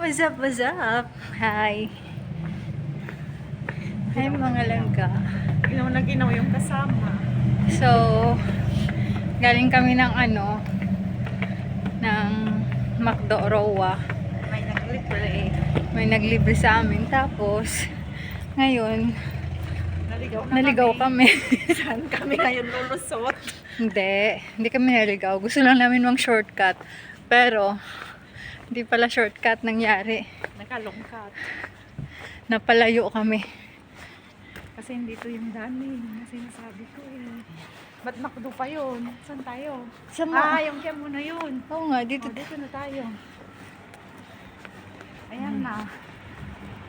What's up, what's up? Hi. Hi mga langga. Ginaw na ginaw yung kasama. So, galing kami ng ng McDo Roa. May naglibre. May naglibre sa amin. Tapos, ngayon, naligaw kami. Saan kami ngayon lulusot? Hindi kami naligaw. Gusto lang namin mang shortcut. Pero, hindi pala shortcut nangyari. Nakalungkat. Napalayo kami. Kasi hindi to yung dami. Kasi nasabi ko eh. Ba't McDo pa yun? Saan tayo? Yung kaya mo na yun. Oo nga, dito. Dito na tayo. Ayan na.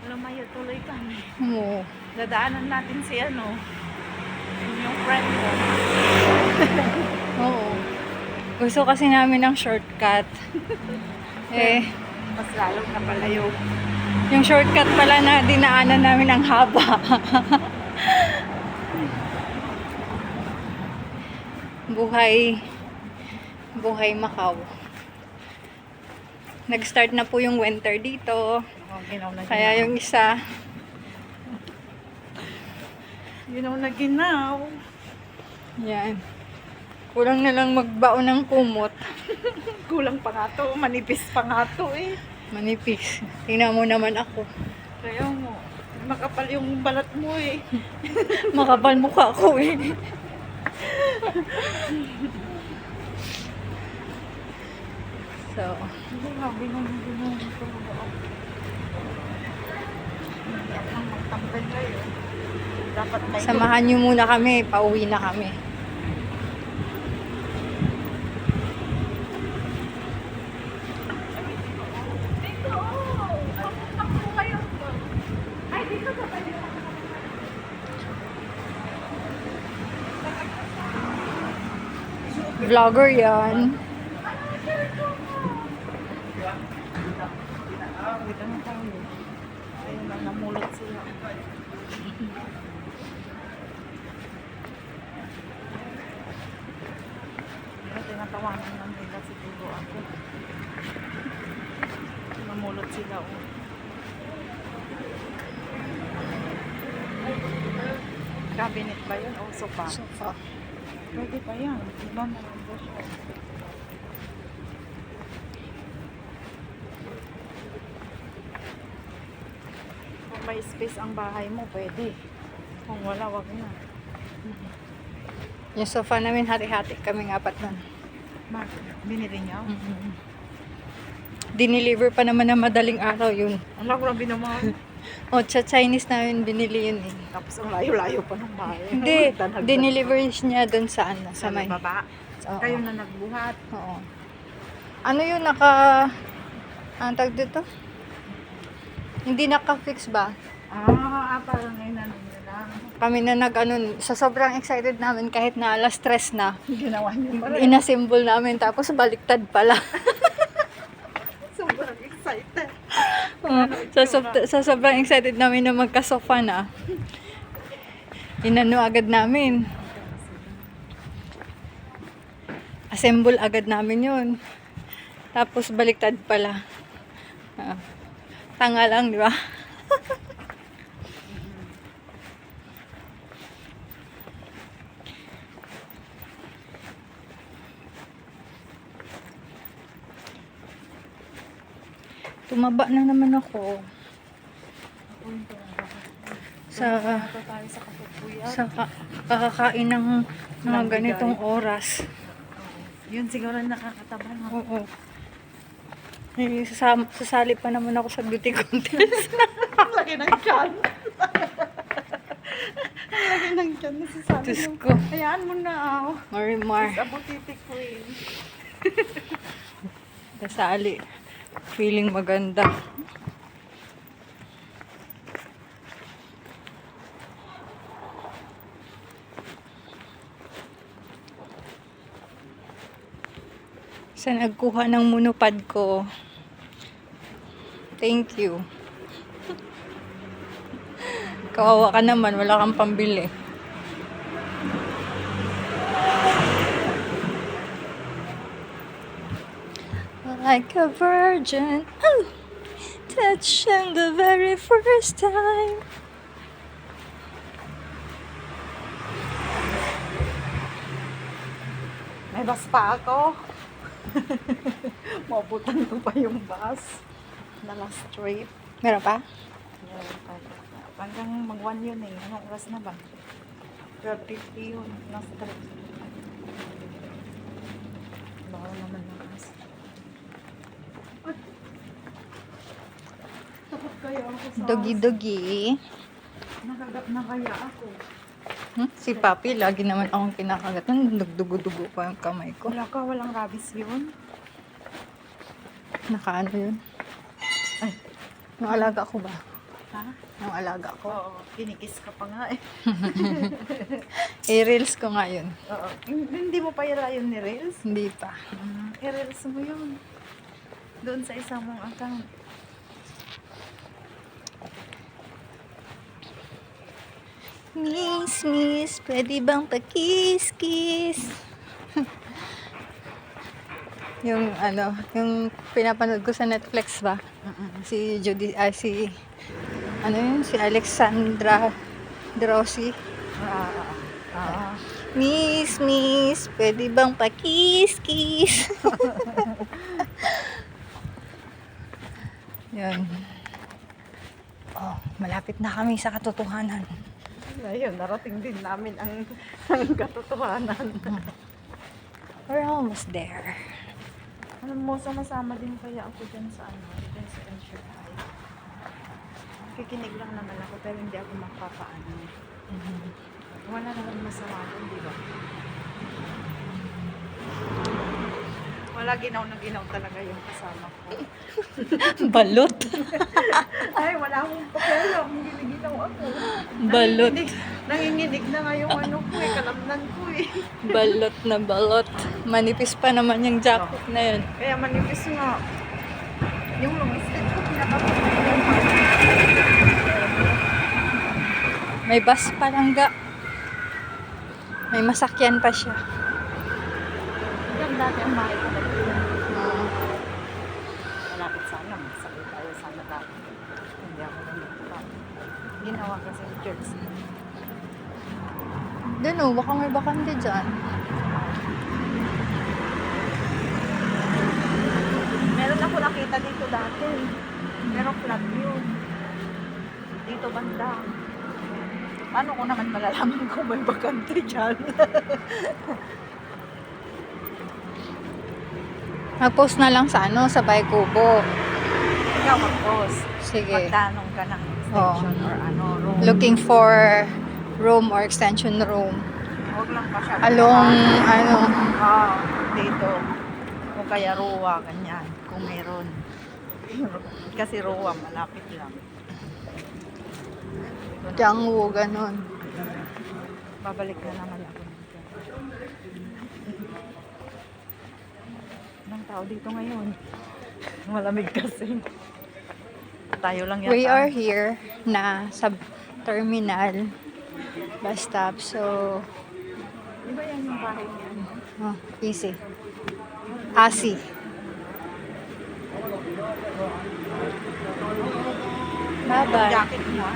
Lumayo tuloy kami. Oo. Dadaanan natin si yung friend ko. Oo. Gusto kasi namin ng shortcut. Mas lalong napalayo. Yung shortcut pala na dinaanan namin ang haba. Buhay Macau. Nag-start na po yung winter dito. Ginaw na Kaya yung isa, Ginaw na ginaw. yan. Kulang na lang magbaon ng kumot. Kulang pa nga to. Manipis pa nga to eh. Manipis. Tingnan mo naman ako. Kaya mo. Makapal yung balat mo eh. Makapal mukha ko eh. So, Hindi nga, binong ito mo ba? Hindi ako magtambal kayo. Dapat may samahan nyo muna kami. Pauwi na kami. Dito! Ako kayo. Ay, dito ka ba yun? Vlogger yan. Dito na tayo. Ayun na, namulot sila. Tinatawanan lang nila siguro ako. Namulot sila oh. Cabinet ba yun o sofa? Sofa. Pwede pa yan. Diba maganda siya? Kung may space ang bahay mo, pwede. Kung wala, wag na. Yung sofa namin, hati-hati kaming apat nun. Mark, binili niya? Dineliver pa naman na madaling araw yun. Ang grabe naman. O, sa Chinese namin binili yun eh. Tapos ang layo-layo pa ng bahay. Hindi, dineliver niya dun sa sa may. baba. Oo. Kayo na nagbuhat. Oo. Ano yun, ang tag dito? Hindi naka-fix ba? Parang ngayon na lang. Kami na sa sobrang excited namin kahit na alas 3 na. Ginawa niyo pa rin. Inassemble namin tapos baliktad pala. Sobrang excited. Sa sobrang excited namin na magka-sofa na. Agad namin. Assemble agad namin yun. Tapos baliktad pala. Tanga lang, di ba? Tumaba na naman ako. Tayo sa katutuyan. Kakakain ng mga ganitong oras. Yun siguro nakakataba na. Oo. Sasali pa naman ako sa beauty contest. Ang laki ng tiyan. Ang laki ng tiyan. Nasasabi Diyos mo. ko. Hayaan mo na. Marimar. Sa butiti queen. Sasali. Feeling maganda. Sa nagkuha ng monopod ko. Thank you. Kawawa ka naman, wala kang pambili. like a virgin. Oh, touch and the very first time. May bus pa ako. Mabutan ko pa yung bus. Na last trip. Meron pa? Meron pa. Hanggang mag-1 yun eh. Anong oras na ba? 12:50 yun. Last trip. Baka naman lakas. Takot kayo ako sa... Dogi-dogi. Nakagat na kaya ako. Si Papi, lagi naman akong kinakagat. Nagdugo-dugo pa yung kamay ko. Wala ka, walang rabies yun. Nakaano yun? Ay, yung alaga ko ba? Ha? Yung alaga ko. Oo, kinikis ka pa nga eh. I-reels ko nga yun. Oo. Hindi mo pa yun ni Reels? Hindi pa. I-Reels mo yun. Doon sa isang mong account. Miss, pwede bang pakis-kiss? Yung ano, yung pinapanood ko sa Netflix ba? Si Judy, ano yun? Si Alexandra Drosy. Miss, pwede bang pakis-kiss? Yun. Oh, malapit na kami sa katotohanan. Ayun, narating din namin ang katotohanan. We're almost there. Alam mo, sama-sama din kaya ako dyan sa dyan sa Ensure High. Kikinig lang naman ako, pero hindi ako mapapaano. Wala naman masama doon, di ba? Wala ginaw na ginaw talaga yung kasama ko. Balot. Ay, wala akong pakialam. Giniginaw ako. Balot. Nanginginig na nga yung ano ko eh, kalamnan ko eh. Balot na balot. Manipis pa naman yung jacket na yun. Kaya manipis nga. Yung long sleeve ko, pinakapagod. May bus pa lang ga. May masakyan pa siya. Yan dati ang bahay ko. Malapit sana, magsakit tayo sana dati. Hindi ako nandito. Ginawa kasi sa church. Doon o, baka may bakante dyan. Meron ako nakita dito dati. Pero flat yun. Dito banda. Paano ko naman malalaman kung may bakante dyan? Mag-post na lang sa ano, sa Baykubo. Ikaw mag-post. Sige. Magtanong ka ng extension or ano, room. Looking for room or extension room. Huwag lang pa siya. Along, ano, Dito. O kaya Ruwa, ganyan. Kung meron. Kasi Ruwa, malapit lang. Jiangwu, ganun. Babalik na naman ako dito. Anong tao dito ngayon? Malamig kasi. Tayo lang yata. We are here na sa terminal bus stop. So, Di ba yan yung bahay niya? easy. Asi. Bye-bye. Jacket mo.